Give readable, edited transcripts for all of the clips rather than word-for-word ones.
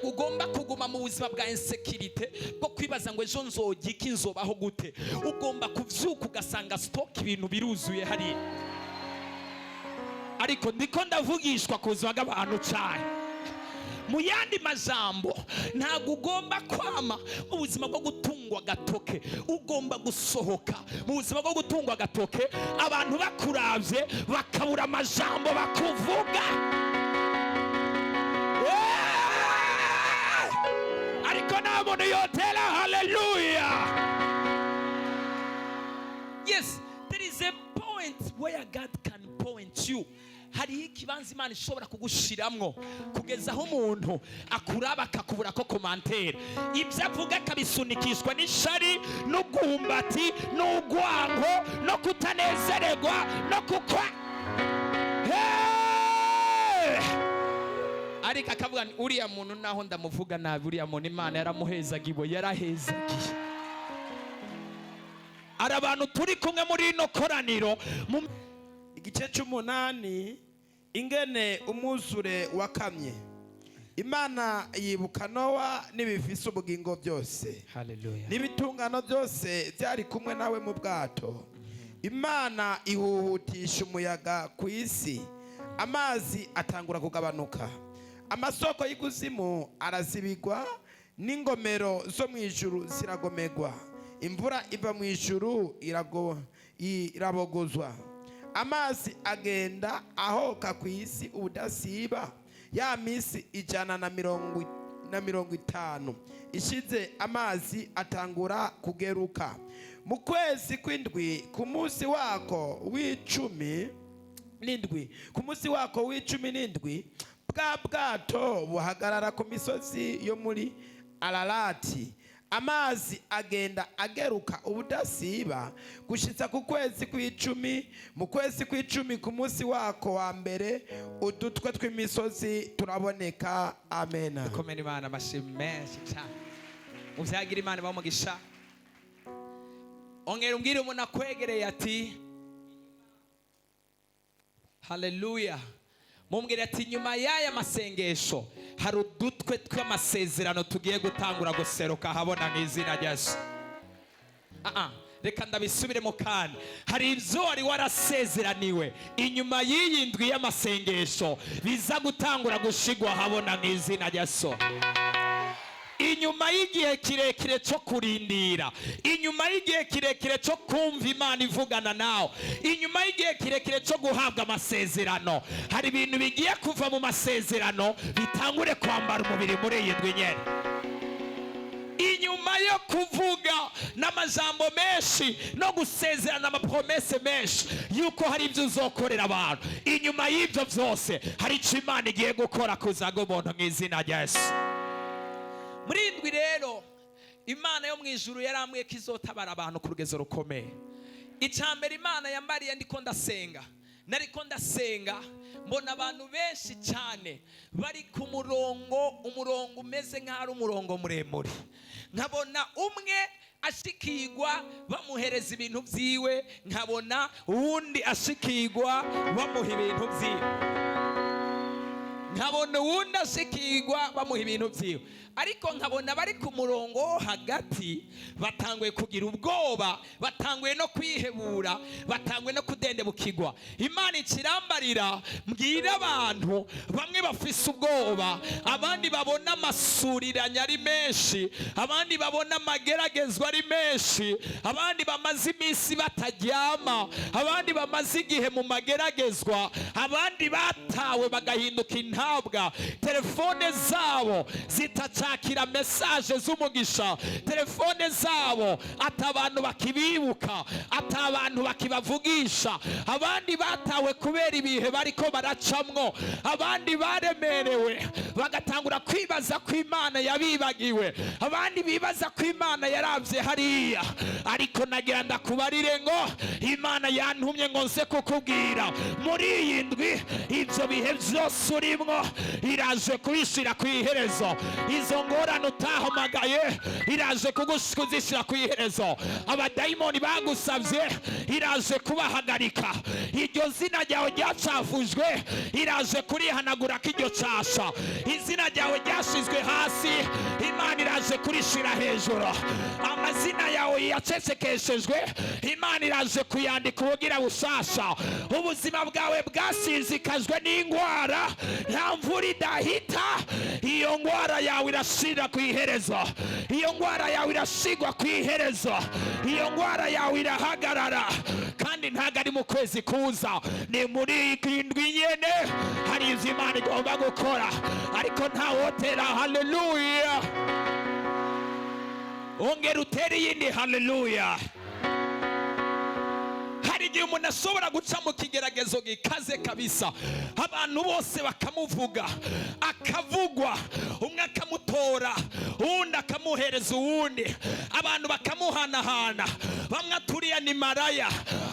ntabwo ugomba kuguma mu buzima bwa insekirite bwo kwibaza ngo ejo nzoga iki, nzobaho gute. Ugomba kuvyuka ugasanga stock ibintu biruzuye hariya. Ariko ndiko ndavugishwa ku buzima bw'abantu cyane. Mu yandi majambo, ntabwo ugomba kwama mu buzima bwo gutungwa gatoke. Ugomba gusohoka mu buzima bwo gutungwa gatoke, abantu bakuravye bakabura amajambo bakuvuga. Ariko nta muntu yotera haleluya. Yes, there is a point where God can point you. Hari ikibanza Imana ishobora kugushiramwo kugeza aho umuntu akuraba akakubura ko komantere. Ibyo avuga akabisunikishwa n'ishari n'ugumbati n'ugwango no kutanezererwa no kukwa. Ariko akavuga ni uriya muntu naho ndamuvuga nabi, uriya muntu Imana yaramuhezagiwe, yarahezagiye. Ari abantu turi kumwe muri ino koraniro igice cy'umunani, ingene umwuzure wakamye. Imana yibuka Nowa n'ibifise ubugingo byose. Haleluya. N'ibitungano byose byari kumwe nawe mu bwato. Imana ihuhutisha umuyaga ku isi, amazi atangura kugabanuka, amasoko y'ikuzimu arazibigwa, n'ingomero zo mu ijuru ziragomegwa. Imvura iva mu ijuru irabogozwa, amazi agenda ahoka ku isi ubudasiba. Ya misi 150 ishize, amazi atangura kugeruka. Mu kwezi kw'indwi ku munsi wako w'icumi n'indwi, bwa bwato buhagarara ku misozi yo muri Ararati. Amazi agenda ageruka ubudasiba gushitsa ku kwezi kw'icumi. Mu kwezi kw'icumi ku munsi wako wa mbere, udutwe tw'imisozi turaboneka. Amen. Komera Imana amashimwe menshi cyane. Muvyagira Imana bamugisha. Ongera umbwire umuntu akwegereye ati haleluya. Mumbwire ati nyuma y'aya masengesho hari udutwe tw'amasezerano tugiye gutangura guseruka habona nk'izina rya Yesu. Reka ndabisubiremo kandi. Hari ibyo wari warasezeraniwe inyuma y'iyi ndwi y'amasengesho biza gutangura gushigwa habona nk'izina rya Yesu. Inyuma y'igihe kirekire cyo kurindira, inyuma y'igihe kirekire cyo kumva Imana ivugana nawe, inyuma y'igihe kirekire cyo guhabwa amasezerano, hari ibintu bigiye kuva mu masezerano bitangure kwambara umubiri muri iyi ndwi nyene. Inyuma yo kuvuga n'amajambo menshi no gusezerana amapromese menshi yuko hari ibyo uzokorera abantu, inyuma y'ibyo byose hari icyo Imana igiye gukora kuzaga umuntu mw'izina rya Yesu. Muri indwi rero Imana yo mu ijuru yarambwiye ko izotabara abantu ku rugezo rukomeye. Icambere Imana yambariye ndiko ndasenga, nariko ndasenga mbona abantu benshi cyane bari ku umurongo umeze nk'ari umurongo muremure. Nkabona umwe ashikirwa bamuhereza ibintu byiwe, nkabona uwundi ashikirwa bamuha ibintu byiwe, nkabona uwundi ashikirwa bamuha ibintu byiwe. Ariko nkabona bari ku murongo hagati batanguye kugira ubwoba, batanguye no kwihebura, batanguye no kudendebukirwa. Imana ikirambarira mbwira abantu bamwe bafise ubwoba, abandi babona amasuriranya ari menshi, abandi babona amageragezwa ari menshi, abandi bamaze iminsi bataryama, abandi bamaze igihe mu mageragezwa, abandi batawe bagahinduka intabwa, telefone zabo zitacakira mesaje z'umugisha, telefone zabo atabantu bakibibuka, atabantu bakibavugisha, abandi batawe kubera ibihe bariko baracamwo, abandi baremerewe bagatangura kwibaza ko Imana yabibagiwe, abandi bibaza ko Imana yaravye hariya. Ariko nagira ndakubarire ngo Imana yantumye ngo nze kukubwira muri iyi ndwi ibyo bihe byose urimwo waciyemo iraje kubishyira ku iherezo. Izo ngorane utahamagaye iraje kuzishyira ku iherezo. Abadayimoni bagusabye iraje kubahagarika. Iryo zina ryawe ryacafujwe iraje kurihanagura k'iryo casha. Izina ryawe ryashizwe hasi Imana iraje kurishira hejuru. Amazina yawe yacecekeshejwe Imana iraje kuyandika ubugira bushasha. Ubuzima bwawe bwasizikajwe n'ingwara nta mvura idahita. Iyo ngwara yawe irashira ku iherezo. Iyo ngwara yawe irashigwa ku iherezo. Iyo ngwara yawe irahagarara. Kandi ntago ari mu kwezi kuza, ni muri indwi nyene hari ivyo Imana igomba gukora. Ariko ntawotera haleluya. Ongera utere iyindi haleluya. Hari igihe umuntu ashobora guca mu kigeragezo gikaze kabisa, abantu bose bakamuvuga, akavugwa, umwe akamutora, uwundi akamuhereza uwundi, abantu bakamuhanahana. Bamwe aturiya ni maraya,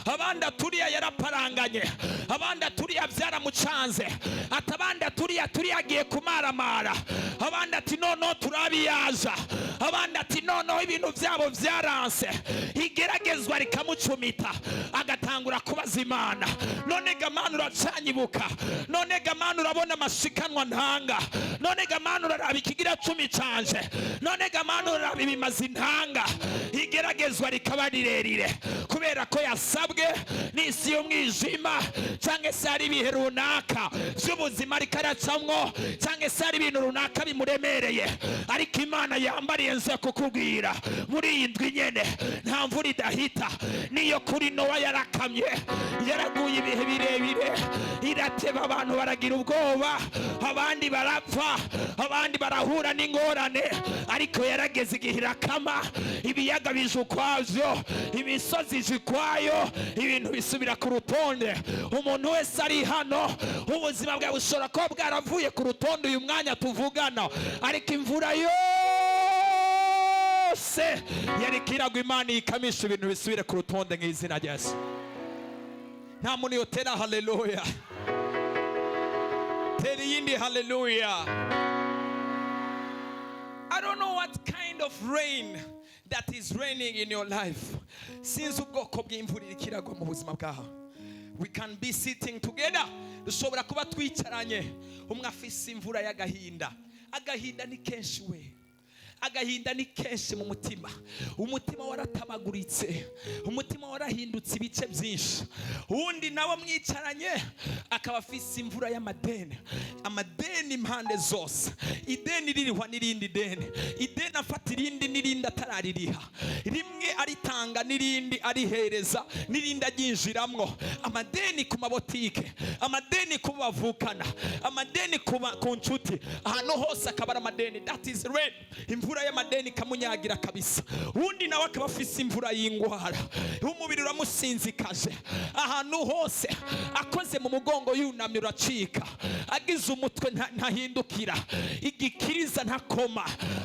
abandi aturiya yaraparanganye, abandi aturiya byaramucanze, atabandi aturiya agiye kumaramara, abandi ati noneho turabiyaza, abandi ati noneho ibintu byabo byaranse. Igeragezwa rikamucumita agatangura kubaza Imana, none gamana uracanyibuka, none gamana urabona amashikanwa ntanga, none gamana uraraba ikigira 10 canje, none gamana uraraba ibimazi ntanga. Igeragezwa rikaba rirerire kubera ko yasabwe n'isi y'umwijima, cyangwa se hari ibihe runaka by'ubuzima rikaracamwo, cyangwa se hari ibintu runaka bimuremereye. Ariko Imana yambariye nze kukubwira muri iyi ndwi nyene nta mvura idahita. Niyo kuri Nowa yarakamye, yaraguye ibihe birebire, irateba, abantu baragira ubwoba, abandi barapfa, abandi barahura n'ingorane. Ariko yarageze igihe irakama, ibiyaga bije ukwavyo, imisozi ije ukwayo, ibintu bisubira ku rutonde. Umuntu wese ari hano, ubuzima bwawe bushobora kuba bwaravuye ku rutonde uyu mwanya tuvugana, ariko imvura yose yariko iragwa, Imana ikamisha ibintu bisubire ku rutonde nk'izina rya Yesu. Nta muntu yotera haleluya. Tera iyindi haleluya. I don't know what kind of rain that is raining in your life. Since ubwoko bw'imvura irikiragwa mu buzima bwawe. We can be sitting together. Dushobora kuba twicaranye, umwe afise imvura y'agahinda. Agahinda ni kenshi we. Agahinda ni kenshi mu mutima. Umutima waratabaguritse, umutima warahindutse ibice byinshi. Undi nawe mwicaranye akaba afise imvura y'amadeni, amadeni impande zose. Ideni ririhwa n'irindi deni, ideni afata irindi n'irindi ataraririha, rimwe aritanga n'irindi arihereza, n'irindi aginjiramwo. Amadeni ku mabotike, amadeni ku bavukana, amadeni ku nshuti, ahantu hose akaba amadeni. That is rain. Imvura y'amadeni kamunyagira kabisa. Undi nawe akaba afise imvura y'ingwara, umubiri uramusinzikaje, ahantu hose akoze mu mugongo yunamye uracika, agize umutwe ntahindukira, igikiriza ntakoma,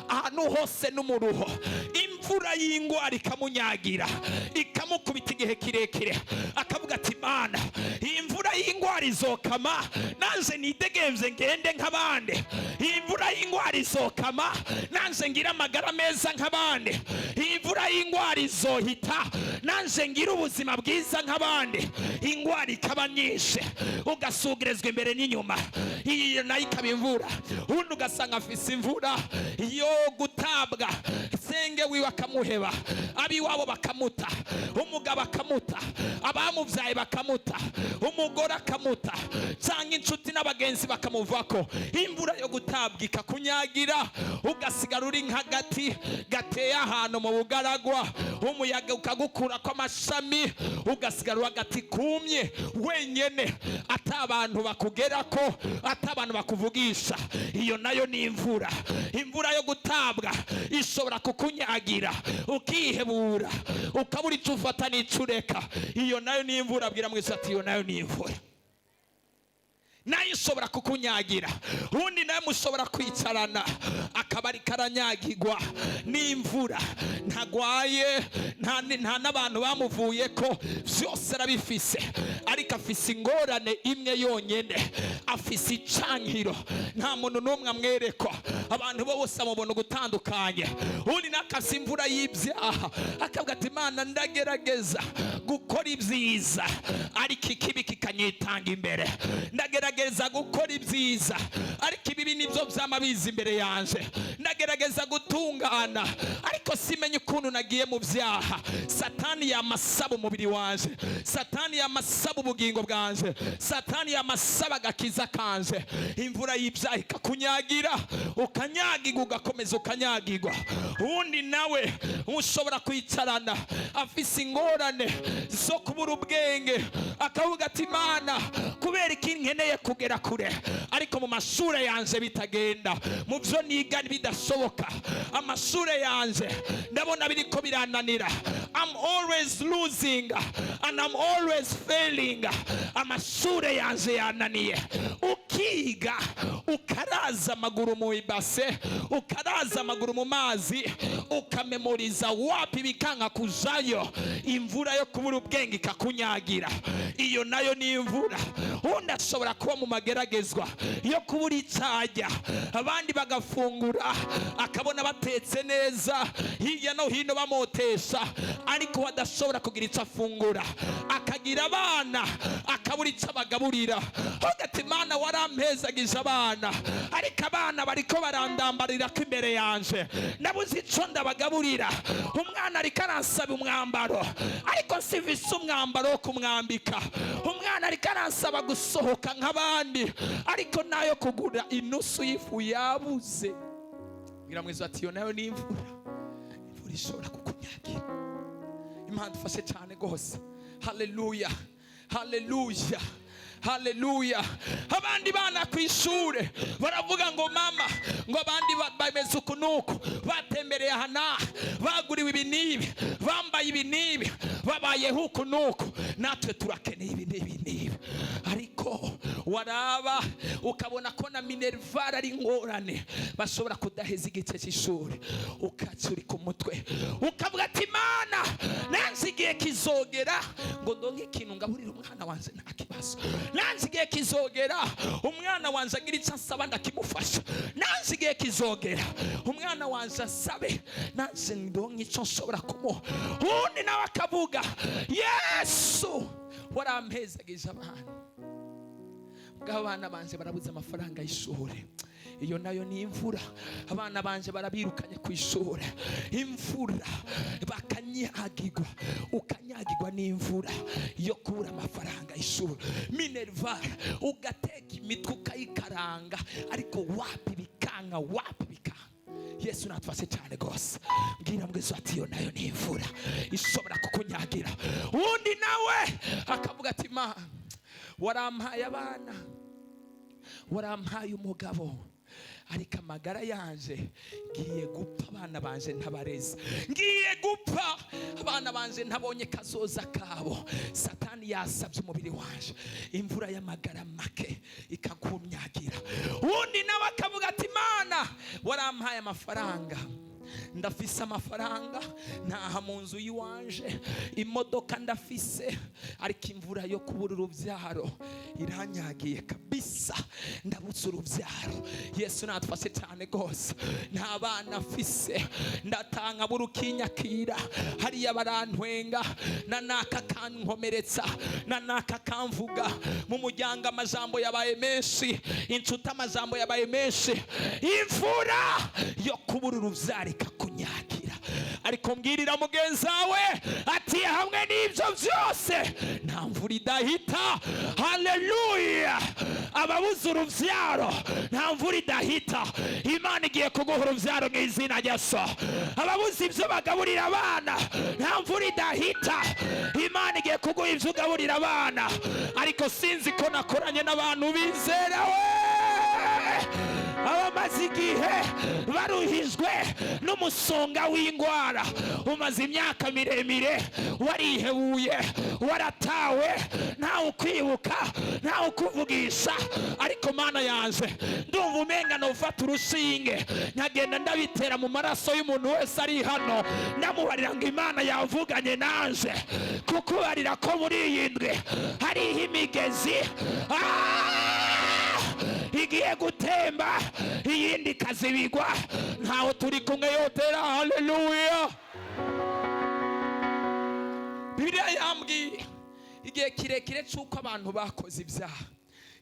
ahantu hose n'umuruho. Imvura y'ingwara ikamunyagira, ikamukubita igihe kirekire, akavuga ati Mana, iyi mvura y'ingwara izokama, nanje nidegemvye ngende nk'abandi. Iyi mvura y'ingwara izokama, nanje ngira amagara meza nk'abandi. Iyi mvura y'ingwara izohita, nanje ngira ubuzima bwiza nk'abandi. Ingwara ikaba nyinshi, ugasugerezwa imbere n'inyuma. Iyi nayo ikaba imvura. Undi ugasanga afise imvura yo gutabwa, senge wiwe akamuheba, abiwabo bakamuta, umugabo akamuta, abamuvyaye bakamuta, umugore akamuta, cyangwa inshuti n'abagenzi bakamuvako. Imvura yo gutabwa ikakunyagira, ugasigara uri nk'agati gateye ahantu mu bugaragwa, umuyaga ukagukura ko amashami, ugasigara uri agati kumye wenyene, atabantu bakugerako, atabantu bakuvugisha. Iyo nayo ni imvura. Imvura yo gutabwa ishobora kukunyagira, ukihebura, ukabura icyo ufata n'icyo ureka. Iyo nayo ni imvura. Abwira mwese ati iyo nayo ni imvura. nayo ishobora kukunyagira, undi nayo mushobora kwicarana akaba ari karanyagirwa n'imvura, ntagwaye, nta n'abantu bamuvuye ko, byose arabifise, ariko afise ingorane imwe yonyene, afise icankiro, nta muntu n'umwe amwerekwa, abantu bose amubona gutandukanye. Undi nakase imvura y'ibyaha akavuga ati Imana ndagerageza gukora ibyiza ariko ikibi kikanyitanga imbere, ndagerageza gukora ibyiza ariko ibibi nibyo byamabiza imbere yanje, ndagerageza gutungana ariko simenye ukuntu nagiye mu byaha. Satani yamasaba umubiri wanje, Satani yamasaba ubugingo bwanje, Satani yamasaba agakiza kanje, imvura y'ibyaha ikakunyagira, ukanyagirwa, ugakomeza ukanyagirwa. Undi nawe ushobora kwicarana afise ingorane zo kubura ubwenge, akavuga ati Imana kubera iki nkeneye kugera kure ariko mu mashure yanje bitagenda, mu byo niga bidashoboka, amashure yanje ndabona biriko birananira, I'm always losing and I'm always failing, amashure yanje yananiye. Ukiga ukaraza amaguru mu ibase, ukaraza amaguru mu mazi, ukamemoriza wapi bikanga kujayo, imvura yo kubura ubwenge ikakunyagira, iyo nayo ni imvura. Undi ashobora kuba mu mageragezwa yo kubura icajya, abandi bagafungura akabona batetse neza, hirya no hino bamotesha, ariko adashobora kugira icyo afungura, akagira abana akabura icyo abagaburira, ugati Imana warampezagije abana ariko abana bariko barandambarira ko imbere yanje, nabuze icyo ndabagaburira, umwana ariko aransaba umwambaro ariko sivise umwambaro wo kumwambika, umwana ariko aransaba gusohoka nk'abandi ariko nayo kugura inusu y'ifu yabuze. Ngira mwiza ati yo nayo ni imvura, imvura ishobora kukunyagira. Imana dufashe cyane gose. Haleluya, haleluya, haleluya. Abandi bana ku ishure baravuga ngo mama, ngo abandi bameze uku nuko, batembereye aha, baguriwe ibi n'ibi, bambaye ibi n'ibi, babayeho uku nuko, natwe turakeneye ibi n'ibi. Ariko waraba ukabona ko na minerval ari ingorane, bashobora kudaheza igice cy'ishuri, ukaca uri ku mutwe ukavuga ati Imana nanze igihe kizogera ngo ndonke ikintu ngaburira umwana wanjye nta kibazo, nanze igihe kizogera umwana wanjye agira icyo asaba ndakimufasha, nanze igihe kizogera umwana wanjye asabe nanze ndonke icyo nshobora kumuha. Undi nawe akavuga Yesu warampezagije abana, abana banje barabuze amafaranga y'ishuri, iyo nayo ni imvura. Abana banje barabirukanye ku ishuri, imvura, bakanyagirwa, ukanyagirwa n'imvura yo kubura amafaranga y'ishuri. Minerval ugateka imitwe ukayikaranga ariko wapi bikanga, wapi bikanga. Yesu natufashe cyane gose. Mbwira mwezo ati yo nayo ni imvura ishobora kukunyagira. Undi nawe akavuga ati Imana warampaye abana, warampaye umugabo, ariko amagara yanje ngiye gupfa, abana banje ntabareza, ngiye gupfa, abana banje ntabonye kazoza kabo. Satani yasabye umubiri wanje, imvura y'amagara make ikakumyagira. Undi nawe akavuga ati Imana warampaye amafaranga, ndafise amafaranga, ntaha mu nzu yiwanje, imodoka ndafise, ariko imvura yo kubura urubyaro iranyagiye kabisa, ndabutse urubyaro. Yesu natufashe cyane gose. Nta bana afise, ndatanga burukinyakira, hariya barantwenga, nanaka kankomeretsa, nanaka kamvuga, mu muryango amajambo yabaye menshi, inshuti amajambo yabaye menshi, imvura yo kubura urubyaro ikakunyagira. Ariko mbwirira mugenzi wawe ati hamwe n'ibyo byose nta mvura idahita. Haleluya. Ababuze urubyaro nta mvura idahita, Imana igiye kuguha urubyaro mu izina rya Yesu. Ababuze ibyo bagaburira abana nta mvura idahita, Imana igiye kuguha ibyo ugaburira abana. Ariko sinzi ko nakoranye n'abantu bizera we, abamaze igihe baruhira wakijijwe n'umusonga w'indwara, umaze imyaka miremire warihebuye, waratawe, ntawe ukwibuka, ntawe ukuvugisha, ariko Mana yanjye ndumva umenga ufata urushinge nkagenda ndabitera mu maraso y'umuntu wese ari hano, ndamubarira ngo Imana yavuganye nanje, kukubarira ko muri iyi ndwi hariho imigezi igiye gutemba, iyindi ikazibigwa, ntaho turi kumwe yotera. Haleluya. Bibiliya yambwiye igihe kirekire cy'uko abantu bakoze ibyaha,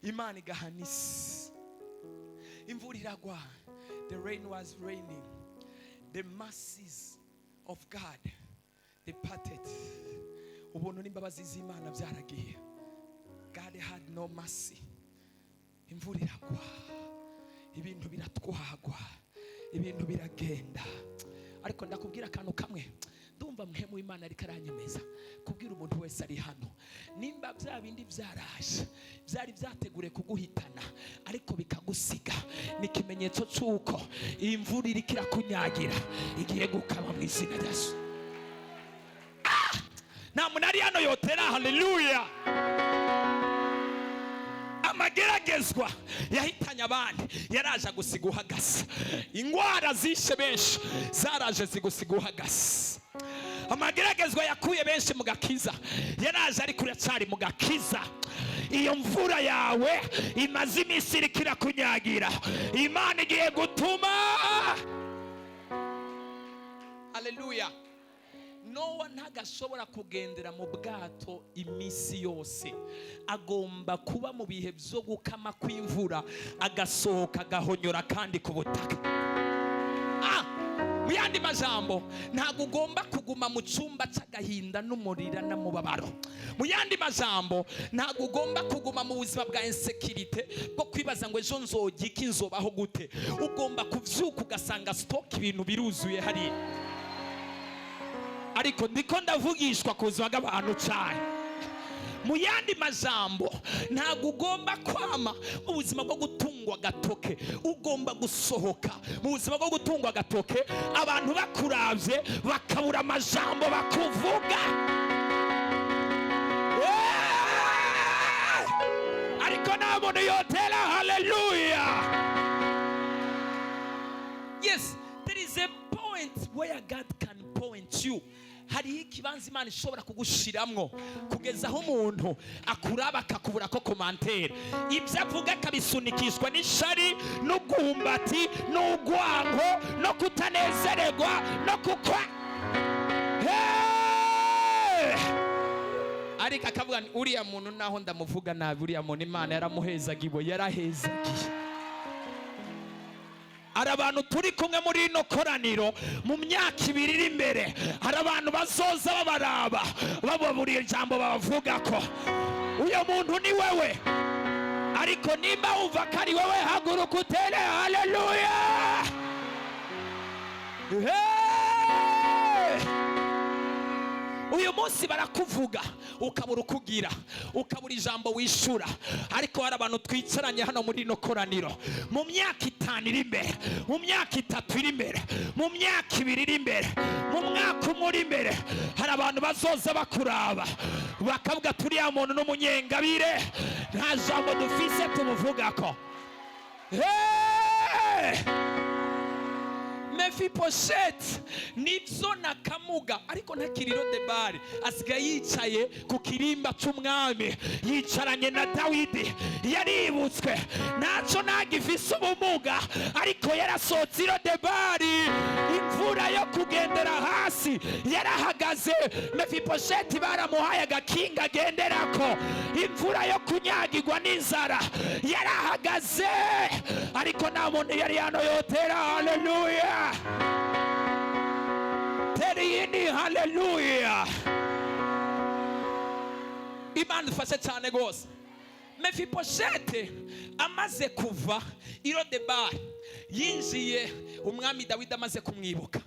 Imana igahana isi, imvura iragwa, the rain was raining, the mercies of God departed. Ubuntu n'imbabazi z'Imana byaragiye. God had no mercy. Imvura iragwa, ibintu biratwagwa, ibintu biragenda. Ariko ndakubwira akantu kamwe, ndumva mpemu Imana ariko aranyemeza kubwira umuntu wese ari hano, nimba bya bindi byaraje byari byategure kuguhitana ariko bikagusiga, ni ikimenyetso cy'uko imvura iri kirakunyagira igiye gukama mu izina rya Yesu. Nta muntu ari hano yotera haleluya. Amageragezwa yahitanye abandi yaraje gusiga uhagaze, indwara zishe benshi zaraje zigusiga uhagaze. Amageragezwa yakuye benshi mu gakiza yaraje ariko uracyari mu gakiza. Iyo mvura yawe imaze iminsi iri kirakunyagira, Imana igiye gutuma. Haleluya. Nowa ntagashobora kugendera mu bwato iminsi yose, agomba kuba mu bihe byo gukama kw'imvura, agasohoka agahonyora kandi ku butaka. Mu yandi majambo, ntabwo ugomba kuguma mu cyumba cy'agahinda n'umurira n'umubabaro. Mu yandi majambo, ntabwo ugomba kuguma mu buzima bwa insecurity bwo kwibaza ngo ejo nzoga iki, nzobaho gute. Ugomba kuvyuka ugasanga stock ibintu biruzuye hari. Ariko ndiko ndavugishwa ku buzima bw'abantu cyane. Mu yandi majambo, ntabwo ugomba kwama mu buzima bwo gutungwa gatoke, ugomba gusohoka mu buzima bwo gutungwa gatoke, abantu bakuravye bakabura amajambo bakuvuga. Ariko nta muntu yotera haleluya. Yes, there is a point where God can point you. Hari ikibanza Imana ishobora kugushiramwo kugeza aho umuntu akuraba akakubura ko commentaire, ibyo avuga akabisunikishwa n'ishari n'ugumbati n'ugwango no kutanezererwa no kukwa. Ariko akavuga uriya muntu naho ndamuvuga nabi, uriya muntu Imana yaramuhezagiwe, yarahezagiye. Hari abantu turi kumwe muri ino koraniro mu myaka 2 iri imbere, hari abantu bazoza babaraba bababuriye ijambo bavuga ko uyu muntu ni wewe. Ariko nimba wumva ko ari wewe, haguruka utere haleluya. Uyu munsi barakuvuga ukabura ukugira, ukabura ijambo wishura. Ariko hari abantu twicaranye hano muri ino koraniro mu myaka 5 iri imbere, mu myaka 3 iri imbere, mu myaka 2 iri imbere, mu mwaka 1 uri imbere, hari abantu bazoza bakuraba bakavuga turiya muntu n'umunyengabire, nta jambo dufise tumuvuga ko. Mefibosheti nibyo nakamuga, ariko ntakiriro debari, asigaye yicaye ku kirimba cy'umwami yicaranye na Dawidi. Yaributswe ntacyo nagifise ubumuga, ariko yarasohotse iro debari, imvura yo kugendera hasi yarahagaze. Mefibosheti baramuhaye agakinga agenderako, imvura yo kunyagirwa n'inzara yarahagaze. Ariko nta muntu yari hano yotera haleluya. Teriyini haleluya. Imana ifashe cyane rwose. Mefibosheti amaze kuva iro debari yinjiye umwami Dawidi amaze kumwibuka,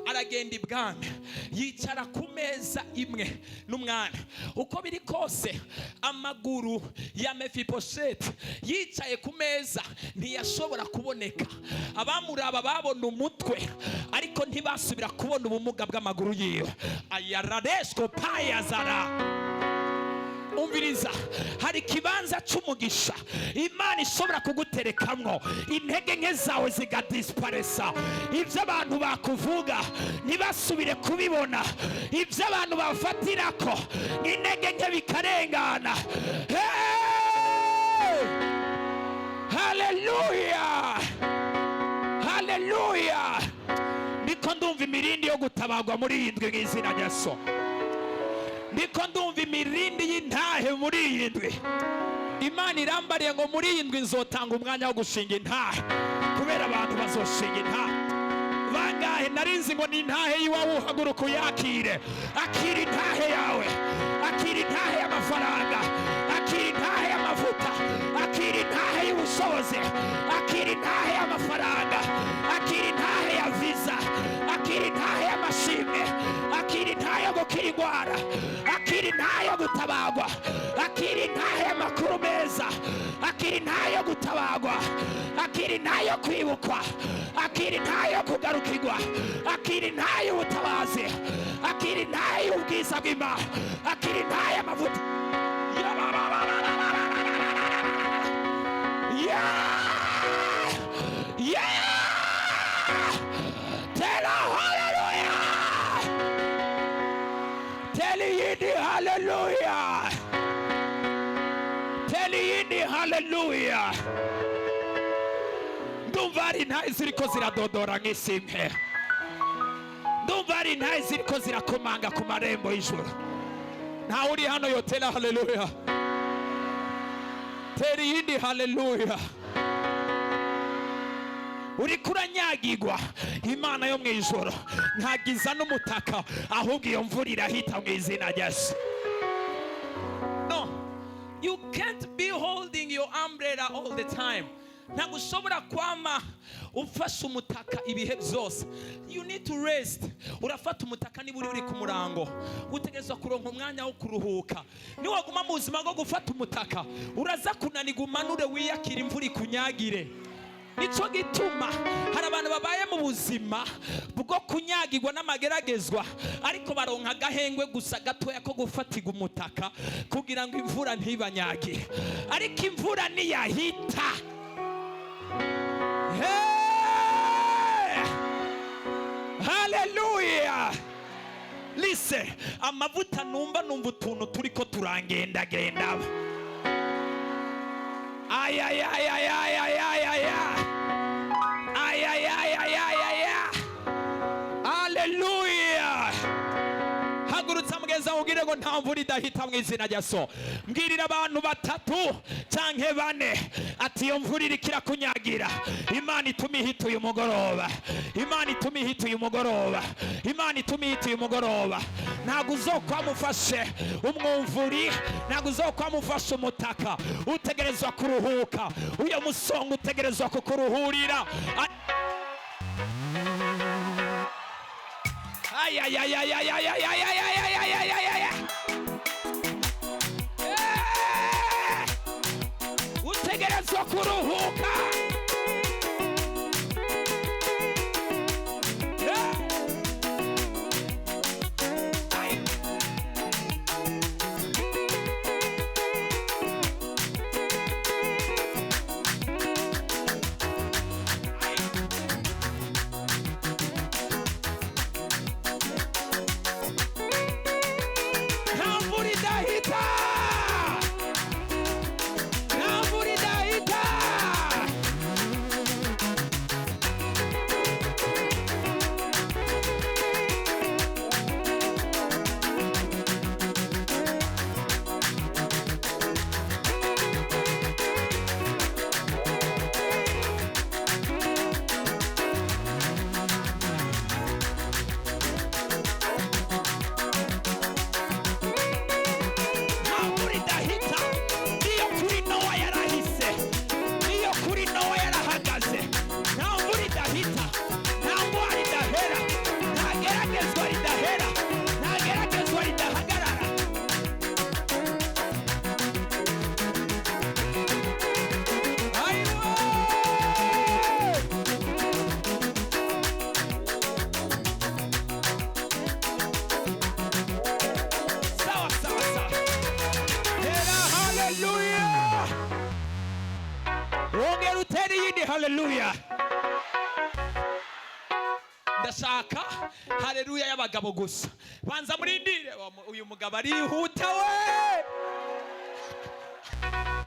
aragenda ibwami yicara ku meza imwe n'umwana. Uko biri kose amaguru ya Mefibosheti yicaye ku meza ntiyashobora kuboneka. Abamuraba babona umutwe ariko ntibasubira kubona ubumuga bw'amaguru yiwe. Ayararesko payazara. Umviriza, hari kibanza cy'umugisha Imana ishobora kuguterekamwo, intege nke zawe zigadisparesa. Ibyo abantu bakuvuga ntibasubire kubibona, ibyo abantu bafatirako intege nke bikarengana. Hey! Haleluya, haleluya. Niko ndumva imirindi yo gutabagwa muri iyi ndwi mw'izina rya Yesu. Niko ndumva imirindi y'intahe muri iyi ndwi. Imana irambariye ngo muri iyi ndwi nzotanga umwanya wo gushinga intahe, kubera abantu bazoshinga intahe. Bangahe narinzi ngo ni intahe yiwawe, uhaguruka uyakire. Akira intahe yawe, akira intahe y'amafaranga, akira intahe y'amavuta, akira intahe y'ubushobozi, akira intahe y'amafaranga, akira intahe ya visa, akira intahe y'amashimwe, akira intahe yo gukira indwara, akira intahe yo gutabagwa, akira intahe y'amakuru meza, akira intahe yo gutabagwa, akira intahe yo kwibukwa, akira intahe yo kugarukirwa, akira intahe y'ubutabazi, akira intahe y'ubwiza bw'Imana, akira intahe y'amavuta. Hallelujah. Tell yindi hallelujah. Ndumva ari intahe ziriko ziradodora nk'isimpe. Ndumva ari intahe ziriko zirakomanga ku marembo y'ijuru. Ntawe uri hano yotera hallelujah. Tell yindi hallelujah. Uri kuranyagirwa, Imana yo mwijoro ntagiza n'umutaka, ahubwo iyo mvura irahita mw'izina rya Yesu. No, you can't be holding your umbrella all the time. Ntabwo ushobora kwama ufashe umutaka ibihe byose. You need to rest. Urafata umutaka niba uri ku murango, utegerezwa kuronka umwanya wo kuruhuka. Niwaguma mu buzima bwo gufata umutaka, uraza kunanirwa umanure wiyakira imvura ikunyagire. Nico gituma hari abantu babaye mu buzima bwo kunyagirwa n'amageragezwa, ariko baronka agahengwe gusa gatoya ko gufatirwa umutaka kugira ngo imvura ntibanyagire. Ariko imvura niyahita, hey! Hallelujah. Listen, amavuta numva utuntu turiko turangendagenda. Ay ay ay ay ay ay ay ay ay ay ay ay ay ay. Hallelujah. Hagurutsa mugeza ugire ngo nta mvura idahita mw'izina rya Yesu. Mbwirira abantu batatu canke bane ati iyo mvura irikira kunyagira. Imana ituma ihita uyu mugoroba. Imana ituma ihita uyu mugoroba. Imana ituma ihita uyu mugoroba. Ntabwo uzokwamufashe umwumvuri, ntabwo uzokwamufashe umutaka. Utegerezwa kuruhuka. Uyo musongo utegerezwa kukuruhurira. Ay ay ay ay ay ay ay ay ay ay ay ay ay. Utegerezwa kuruhuka. haleluya. Ndashaka haleluya y'abagabo gusa. Banza murindire uyu mugabo arihuta we.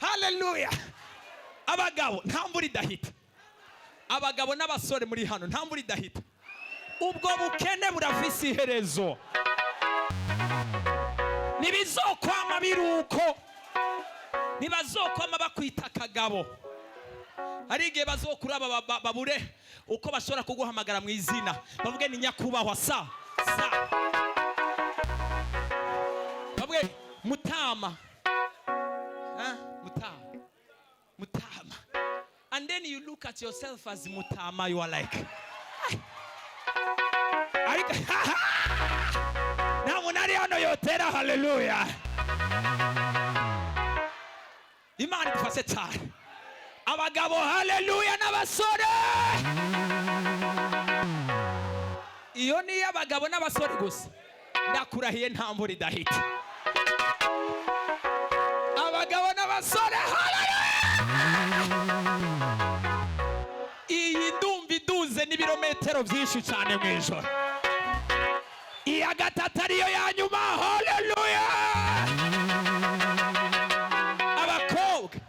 Haleluya. Abagabo nta mvura idahita. Abagabo n'abasore muri hano nta mvura idahita. Ubwo bukene burafise iherezo. Nibizokwama biruko. Nibazokwama bakwita akagabo. Hari igihe bazokura babure uko bashobora kuguhamagara mu izina. Bavuge ni nyakubahwa sa. Bavuge Mutama. Mutama. And then you look at yourself as Mutama, you are like, now munari hano yotera haleluya. Imana idufashe cyane. Abagabo haleluya n'abasore. Iyo ni abagabo n'abasore gusa. Ndakurahiye nta mvura idahita. Abagabo n'abasore haleluya. Iyi ndumva iduze n'ibirometero byinshi cyane mu ijoro. Iya gatatu ariyo ya nyuma haleluya. Abakobwa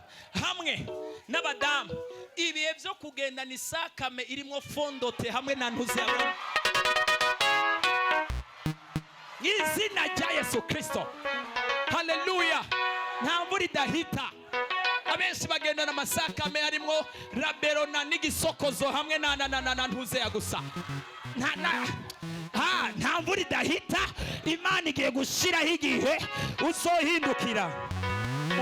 hamwe n'abadamu ibihe byo kugenda ni sakame irimo fondote hamwe na ntuze yawe. Izina rya Yesu Kristo haleluya. Nta mvura idahita. Abenshi bagenda na masakame harimo raberona n'igisokozo hamwe na ntuze ya gusa. Nta mvura idahita. Imana igiye gushiraho igihe uzohindukira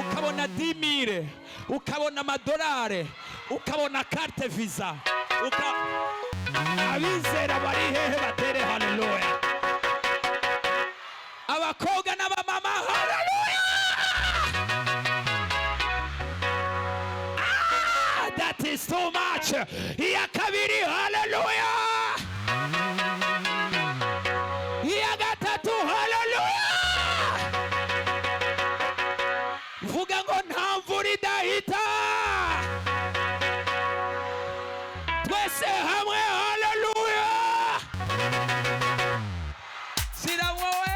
ukabona 10,000, ukabona amadolari, ukabona carte visa. Abizera bari hehe batere haleluya. Abakobwa n'abamama haleluya. That is too much. Iya kabiri haleluya. Iya gatatu haleluya. Vuga ngo nta mvura idahita. Twese hamwe haleluya. Sira wowe.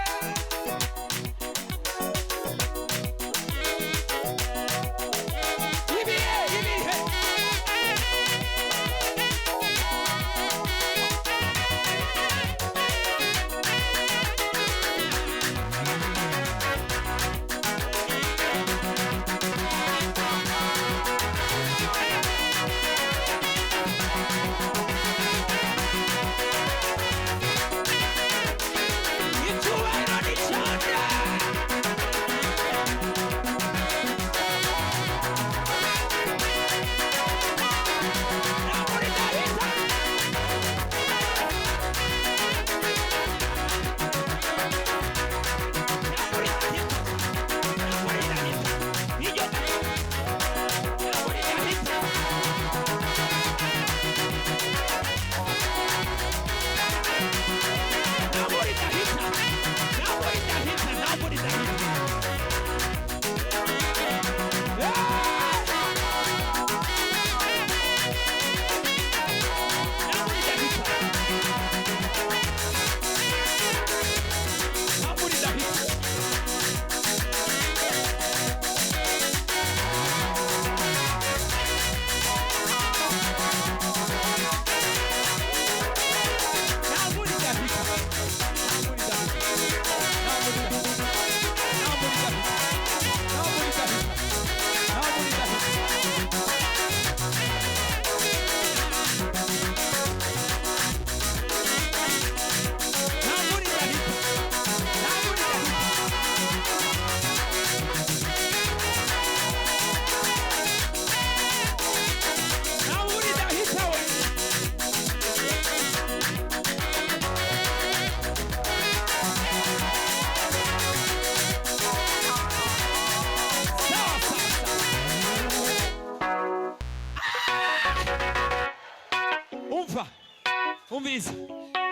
Umviza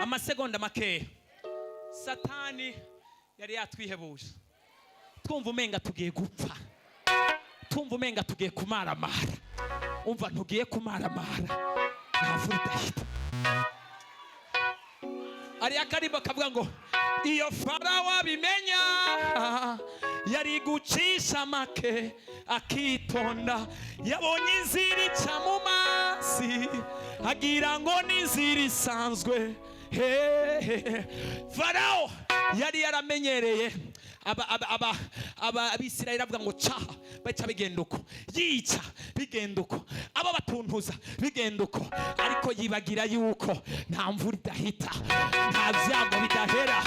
amasegonda makeya Satani yari yatwihebuje twumva umenga tugiye gupfa, twumva umenga tugiye kumaramara. umva ntugiye kumaramara, nta mvura idahita. Ariya karimbo kavuga ngo iyo Farawo abimenya yari gucisha make akitonda, yabonye inzira ica mu mazi agira ngo ni inzira isanzwe. Farawo yari yaramenyereye abisirayeli avuga ngo caha baca bigenda uko, yica bigenda uko, abo batuntuza bigenda uko, ariko yibagira yuko nta mvura idahita, nta vyago bidahera.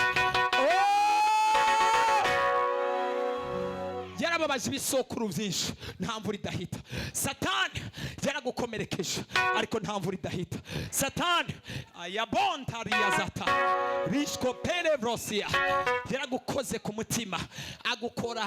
Yarababaje ibisokuru byinshi, nta mvura idahita. Satani yaragukomerekeje, ariko nta mvura idahita. Satani ayabontariazata rishko perebrosia yaragukoze ku mutima, agukora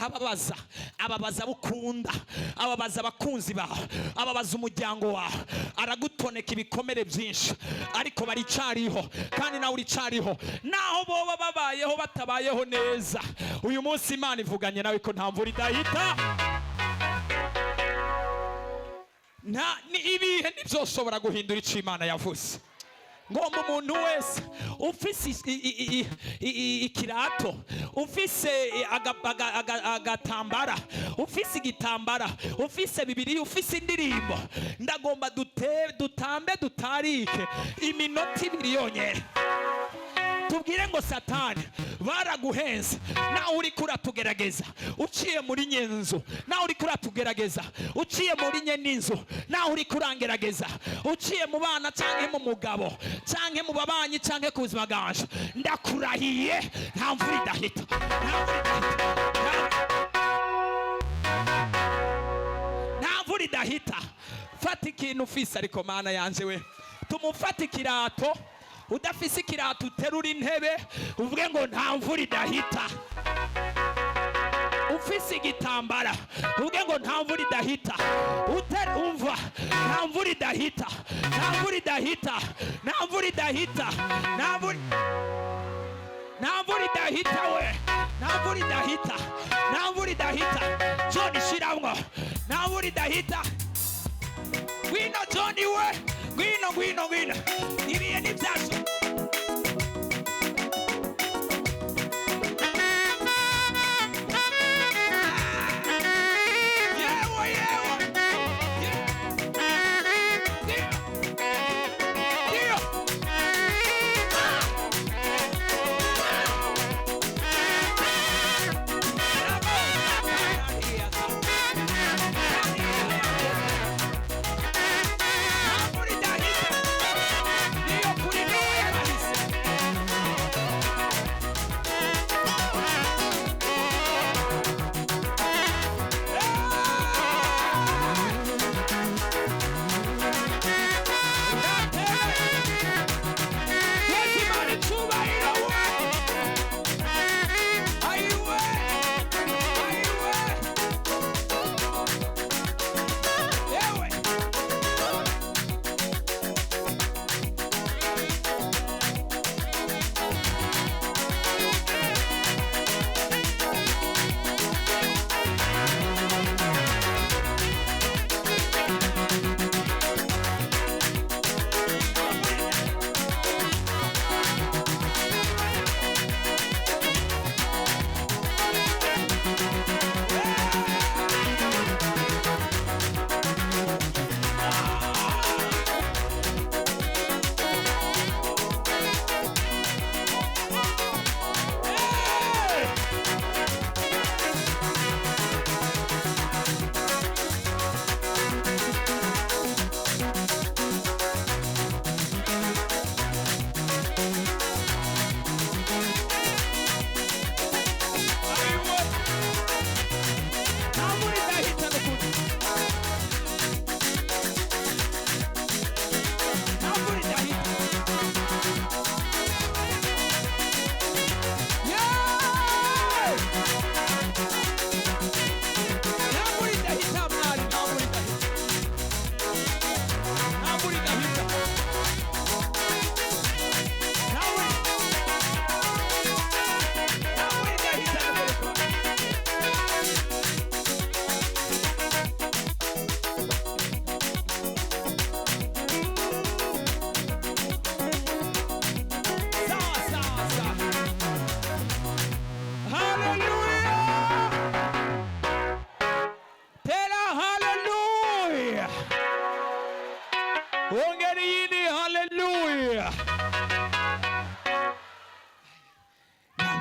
ababaza bukunda, ababaza abakunzi bawe, ababaza umuryango wawe, aragutoneka ibikomere byinshi, ariko baricariho, kandi nawe uricariho. Naho boba babayeho batabayeho neza, uyu munsi Imana ivuganye nawe ko nta mvura idahita. Ni ibihe nibyoshobora guhindura icyo Imana yavuze. Ngomba umuntu wese ufise ikirato, ufise agatambara, ufise igitambara, ufise Bibiliya, ufise indirimbo, ndagomba dutambe dutarike iminota 2 yonyene, tubwire ngo Satani baraguhenze, nawe uri kuratugerageza uciye muri nyenzu, nawe uri kuratugerageza uciye muri nyeninzu, nawe uri kurangerageza uciye mu bana canke mu mugabo canke mu babanyi canke ku buzima bwanje, ndakurahiye nta mvura idahita, nta mvura idahita. Fata ikintu ufise, ariko Mana yanje we, tumufata ikirato. Udafise ikirato uterura intebe uvuge ngo nta mvura idahita. Ufise igitambara uvuge ngo nta mvura idahita. Umva, nta mvura idahita, nta mvura idahita, nta mvura idahita, nta mvura idahita we, nta mvura idahita, nta mvura idahita. John shiramwo, nta mvura idahita. Ngwino John we, ngwino ibihe nibyacu.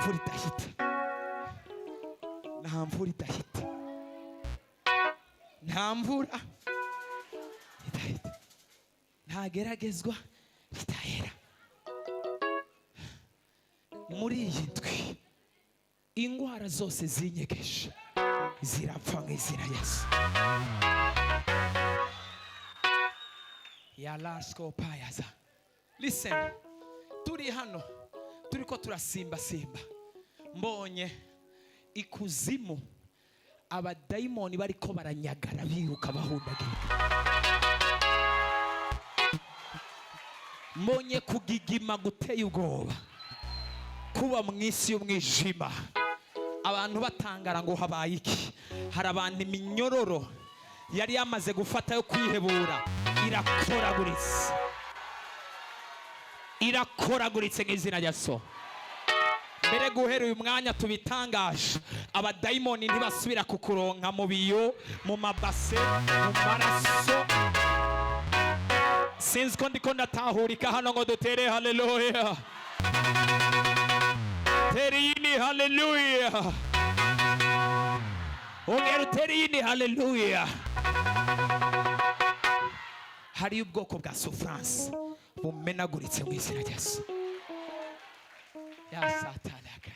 mvura idahita, nta mvura idahita, nta mvura idahita, nta geragezwa ridahera. Muri iyi ndwi indwara zose zinyegeje zirapfa mu izina Yesu. Yalasko payaza. Listen, turi hano turiko turasimba simba, mbonye ikuzimu abadayimoni bariko baranyagara biruka bahundagira. Mbonye kugigima guteye ubwoba, kuba mu isi y'umwijima, abantu batangara ngo habaye iki. Hari abantu iminyororo yari yamaze gufata yo kwihebura irakoraguritse, irakoraguritse nk'izina rya Yesu. Mbere guhera uyu mwanya tubitangaje, abadayimoni ntibasubira kukuronka mu biyo, mu mabase, mu maraso. Sinzi ko ndiko ndatahurika hano ngo dutere haleluya. Teriyini haleluya. Ongera teriyini haleluya. Hari ubwoko bwa souffrance bumenaguritse mu izina rya Yesu. Ya satanaga.